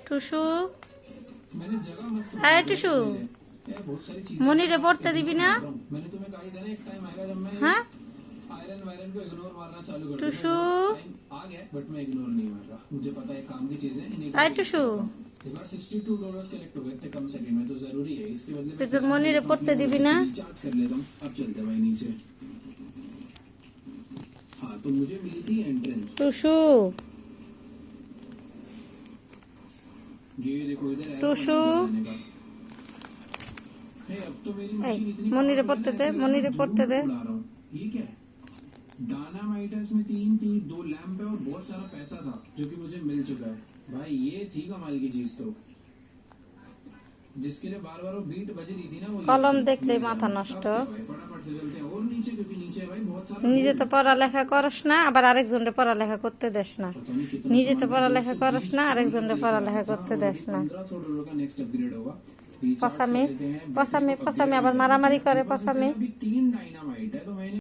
টুসু, হ্যাঁ টুসু, মনিরে পড়তে দিবি না? হ্যাঁ টুসু, হ্যাঁ টুসু, তুই তোর মনিরে পড়তে দিবি না? টুসু, টুসু, মনিরে পড়তে দে, মনিরে পড়তে দে। डायनामाइटस में 3 थी, 2 लैंप है और बहुत सारा पैसा था जो कि मुझे मिल चुका है। भाई ये थी कमाल की चीज तो, जिसके लिए बार बार वो बीट बज रही थी ना, वो কলম দেখলে মাথা নষ্ট। फटाफट से चलते हैं और नीचे, क्योंकि नीचे भाई बहुत सारा, নিজে তো পড়ালেখা করস না, আবার আরেকজনের পড়ালেখা করতে দেস না। নিজে তো পড়ালেখা করস না, আরেকজনের পড়ালেখা করতে দেস না। $1500 का नेक्स्ट अपग्रेड होगा। পসামে পসামে পসামে আবার মারামারি করে পসামে। 3 डायनामाइट है तो मैंने